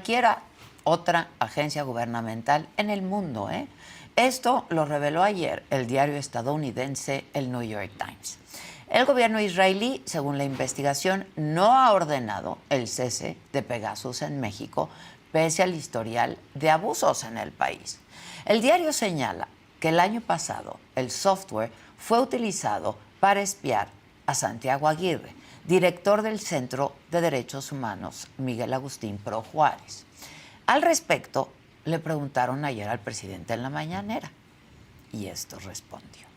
cualquiera otra agencia gubernamental en el mundo, ¿eh? Esto lo reveló ayer el diario estadounidense el New York Times. El gobierno israelí, según la investigación, no ha ordenado el cese de Pegasus en México, pese al historial de abusos en el país. El diario señala que el año pasado el software fue utilizado para espiar a Santiago Aguirre, director del Centro de Derechos Humanos Miguel Agustín Pro Juárez. Al respecto, le preguntaron ayer al presidente en la mañanera y esto respondió.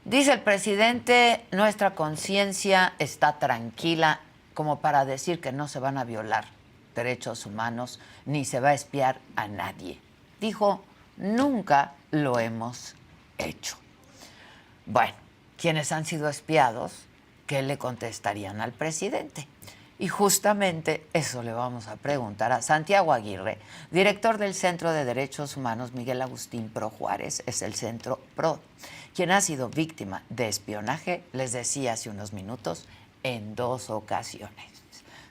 Dice el presidente, nuestra conciencia está tranquila como para decir que no se van a violar derechos humanos ni se va a espiar a nadie. Dijo, nunca lo hemos hecho. Bueno, quienes han sido espiados, ¿qué le contestarían al presidente? Y justamente eso le vamos a preguntar a Santiago Aguirre, director del Centro de Derechos Humanos Miguel Agustín Pro Juárez, es el Centro PRO, quien ha sido víctima de espionaje, les decía hace unos minutos, en 2 ocasiones.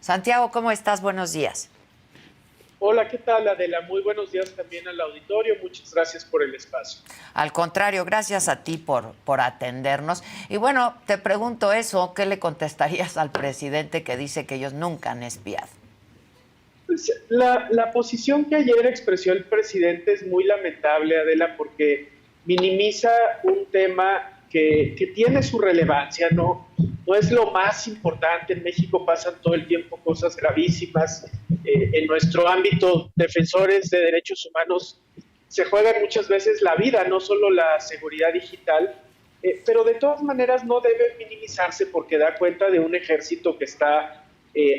Santiago, ¿cómo estás? Buenos días. Hola, ¿qué tal, Adela? Muy buenos días también al auditorio. Muchas gracias por el espacio. Al contrario, gracias a ti por atendernos. Y bueno, te pregunto eso, ¿qué le contestarías al presidente que dice que ellos nunca han espiado? Pues, la posición que ayer expresó el presidente es muy lamentable, Adela, porque minimiza un tema que tiene su relevancia, no es lo más importante. En México pasan todo el tiempo cosas gravísimas. En nuestro ámbito, defensores de derechos humanos se juegan muchas veces la vida, no solo la seguridad digital, pero de todas maneras no debe minimizarse porque da cuenta de un ejército que está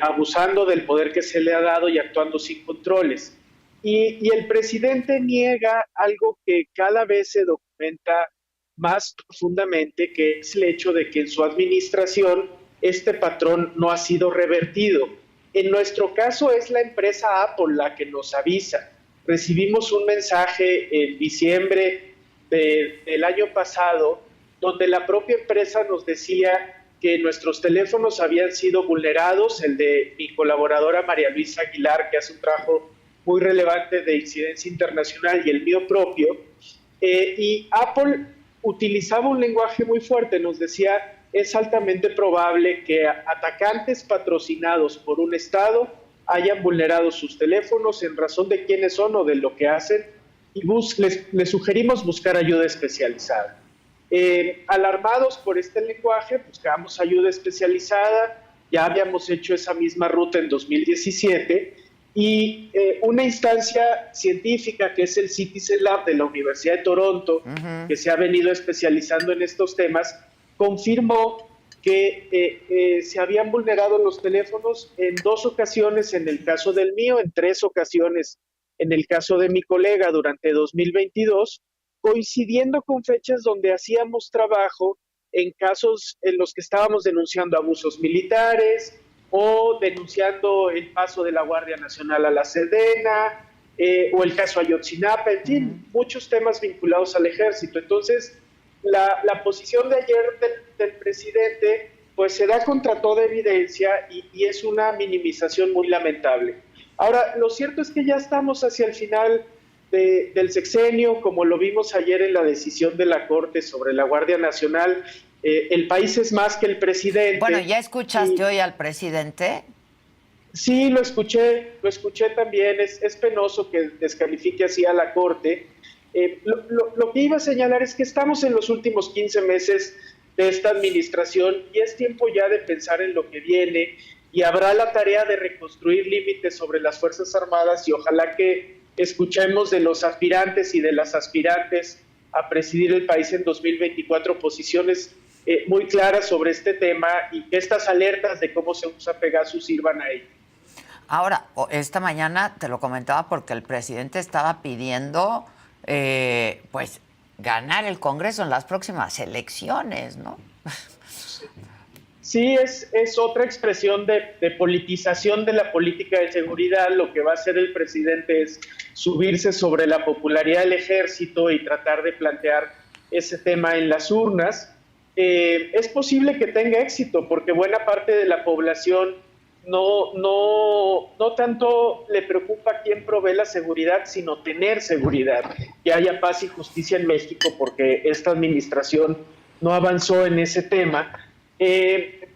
abusando del poder que se le ha dado y actuando sin controles. Y el presidente niega algo que cada vez se documenta más profundamente, que es el hecho de que en su administración este patrón no ha sido revertido. En nuestro caso es la empresa Apple la que nos avisa. Recibimos un mensaje en diciembre del año pasado donde la propia empresa nos decía que nuestros teléfonos habían sido vulnerados, el de mi colaboradora María Luisa Aguilar, que hace un trabajo muy relevante de incidencia internacional, y el mío propio, y Apple utilizaba un lenguaje muy fuerte, nos decía, es altamente probable que atacantes patrocinados por un Estado hayan vulnerado sus teléfonos en razón de quiénes son o de lo que hacen, y les sugerimos buscar ayuda especializada. Alarmados por este lenguaje, buscamos ayuda especializada, ya habíamos hecho esa misma ruta en 2017, y una instancia científica que es el Citizen Lab de la Universidad de Toronto, que se ha venido especializando en estos temas, confirmó que se habían vulnerado los teléfonos en 2 ocasiones en el caso del mío, en 3 ocasiones en el caso de mi colega durante 2022, coincidiendo con fechas donde hacíamos trabajo en casos en los que estábamos denunciando abusos militares o denunciando el paso de la Guardia Nacional a la Sedena, o el caso Ayotzinapa, en fin, muchos temas vinculados al ejército. Entonces, la posición de ayer del presidente pues se da contra toda evidencia y es una minimización muy lamentable. Ahora, lo cierto es que ya estamos hacia el final del sexenio, como lo vimos ayer en la decisión de la Corte sobre la Guardia Nacional. El país es más que el presidente. Bueno, ¿ya escuchaste hoy al presidente? Sí, lo escuché también. Es penoso que descalifique así a la Corte. Lo que iba a señalar es que estamos en los últimos 15 meses de esta administración y es tiempo ya de pensar en lo que viene, y habrá la tarea de reconstruir límites sobre las Fuerzas Armadas, y ojalá que escuchemos de los aspirantes y de las aspirantes a presidir el país en 2024 posiciones muy claras sobre este tema, y que estas alertas de cómo se usa Pegasus sirvan a ello. Ahora, esta mañana te lo comentaba porque el presidente estaba pidiendo pues ganar el Congreso en las próximas elecciones, ¿no? Sí, es otra expresión de politización de la política de seguridad. Lo que va a hacer el presidente es subirse sobre la popularidad del ejército y tratar de plantear ese tema en las urnas. Es posible que tenga éxito porque buena parte de la población no tanto le preocupa quién provee la seguridad, sino tener seguridad, que haya paz y justicia en México, porque esta administración no avanzó en ese tema.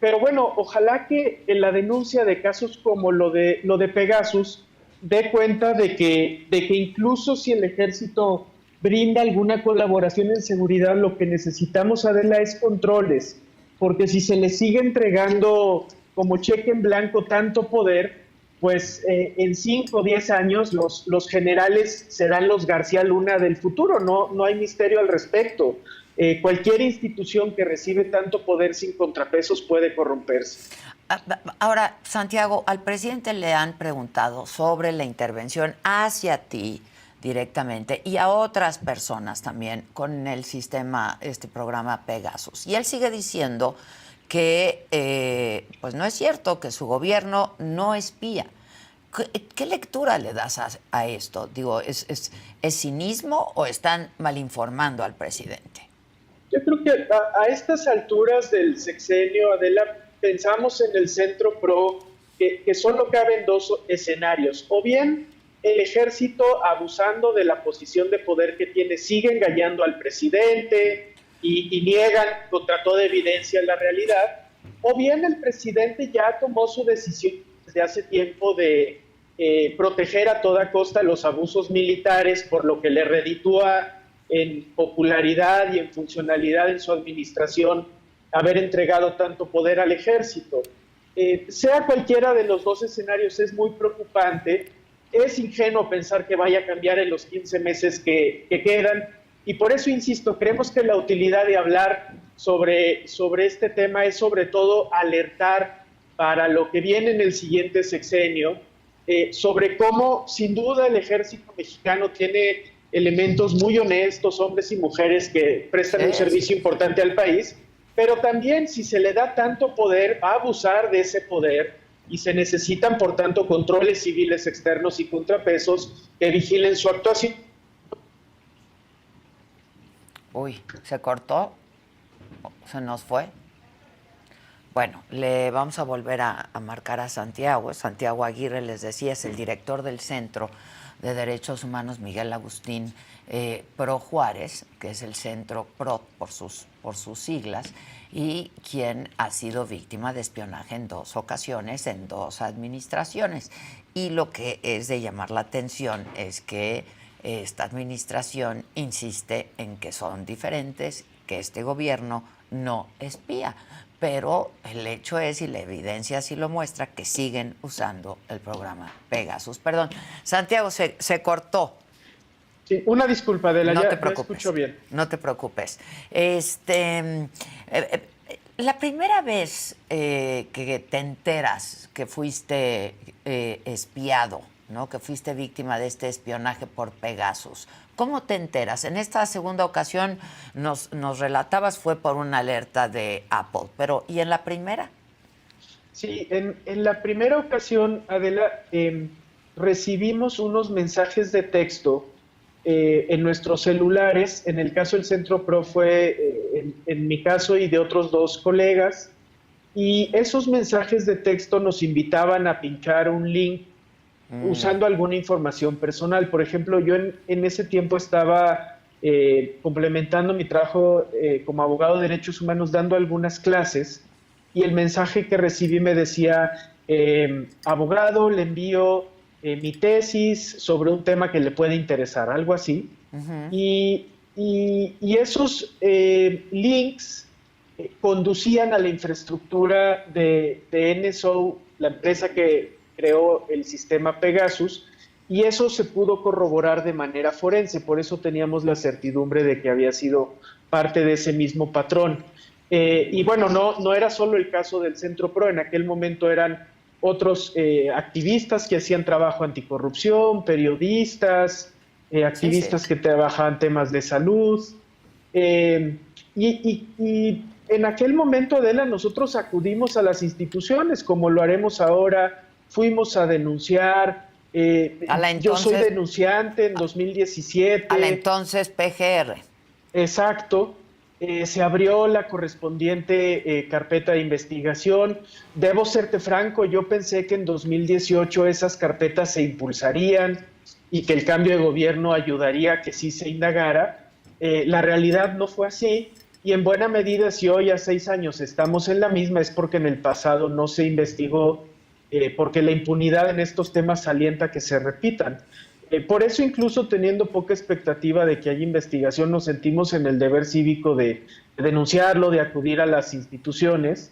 Pero bueno, ojalá que en la denuncia de casos como lo de Pegasus dé cuenta de que incluso si el ejército brinda alguna colaboración en seguridad, lo que necesitamos, Adela, es controles, porque si se le sigue entregando como cheque en blanco tanto poder, pues en 5 o 10 años los generales serán los García Luna del futuro, no hay misterio al respecto. Cualquier institución que recibe tanto poder sin contrapesos puede corromperse. Ahora, Santiago, al presidente le han preguntado sobre la intervención hacia ti directamente y a otras personas también con el sistema, este programa Pegasus. Y él sigue diciendo que pues no es cierto, que su gobierno no espía. ¿Qué lectura le das a esto? Digo, ¿es cinismo o están malinformando al presidente? Yo creo que a estas alturas del sexenio, Adela, pensamos en el Centro PRO que solo caben dos escenarios. O bien el ejército, abusando de la posición de poder que tiene, sigue engañando al presidente y niegan contra toda evidencia la realidad. O bien el presidente ya tomó su decisión desde hace tiempo de proteger a toda costa los abusos militares, por lo que le reditúa en popularidad y en funcionalidad en su administración haber entregado tanto poder al ejército. Sea cualquiera de los dos escenarios, es muy preocupante. Es ingenuo pensar que vaya a cambiar en los 15 meses que quedan, y por eso insisto, creemos que la utilidad de hablar sobre este tema es sobre todo alertar para lo que viene en el siguiente sexenio, sobre cómo sin duda el ejército mexicano tiene elementos muy honestos, hombres y mujeres que prestan un servicio importante al país, pero también si se le da tanto poder, va a abusar de ese poder y se necesitan, por tanto, controles civiles externos y contrapesos que vigilen su actuación. Uy, ¿se cortó? ¿Se nos fue? Bueno, le vamos a volver a marcar a Santiago. Santiago Aguirre, les decía, es el director del Centro de Derechos Humanos Miguel Agustín Pro Juárez, que es el Centro PRO por sus siglas, y quien ha sido víctima de espionaje en 2 ocasiones, en 2 administraciones. Y lo que es de llamar la atención es que esta administración insiste en que son diferentes, que este gobierno no espía. Pero el hecho es, y la evidencia así lo muestra, que siguen usando el programa Pegasus. Perdón, Santiago, se cortó. Sí, una disculpa, Adela, No ya te preocupes, me escucho bien. no te preocupes. La primera vez que te enteras que fuiste espiado, ¿no? Que fuiste víctima de este espionaje por Pegasus, ¿cómo te enteras? En esta segunda ocasión nos relatabas fue por una alerta de Apple, pero ¿y en la primera? Sí, en la primera ocasión, Adela, recibimos unos mensajes de texto en nuestros celulares. En el caso del Centro PRO fue en mi caso y de otros 2 colegas, y esos mensajes de texto nos invitaban a pinchar un link usando alguna información personal. Por ejemplo, yo en ese tiempo estaba complementando mi trabajo como abogado de derechos humanos, dando algunas clases, y el mensaje que recibí me decía, abogado, le envío mi tesis sobre un tema que le puede interesar, algo así. Y esos links conducían a la infraestructura de NSO, la empresa que creó el sistema Pegasus, y eso se pudo corroborar de manera forense. Por eso teníamos la certidumbre de que había sido parte de ese mismo patrón. Y bueno, no era solo el caso del Centro PRO. En aquel momento eran otros activistas que hacían trabajo anticorrupción, periodistas, activistas que trabajaban temas de salud. Y en aquel momento, Adela, nosotros acudimos a las instituciones, como lo haremos ahora, fuimos a denunciar, yo soy denunciante en 2017. A la entonces PGR. Exacto. Se abrió la correspondiente carpeta de investigación. Debo serte franco, yo pensé que en 2018 esas carpetas se impulsarían y que el cambio de gobierno ayudaría a que sí se indagara. La realidad no fue así, y en buena medida, si hoy a 6 años estamos en la misma, es porque en el pasado no se investigó, porque la impunidad en estos temas alienta que se repitan. Por eso, incluso teniendo poca expectativa de que haya investigación, nos sentimos en el deber cívico de denunciarlo, de acudir a las instituciones.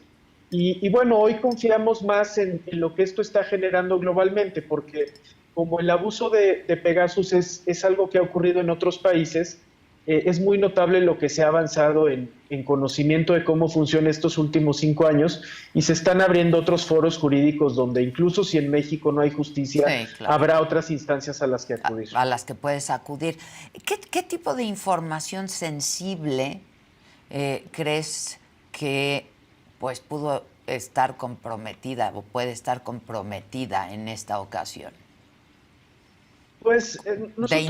Y bueno, hoy confiamos más en lo que esto está generando globalmente, porque como el abuso de Pegasus es algo que ha ocurrido en otros países, es muy notable lo que se ha avanzado en conocimiento de cómo funciona estos últimos 5 años, y se están abriendo otros foros jurídicos donde incluso si en México no hay justicia, sí, claro, habrá otras instancias a las que acudir. A las que puedes acudir. ¿Qué tipo de información sensible crees que pues pudo estar comprometida o puede estar comprometida en esta ocasión? Pues nosotros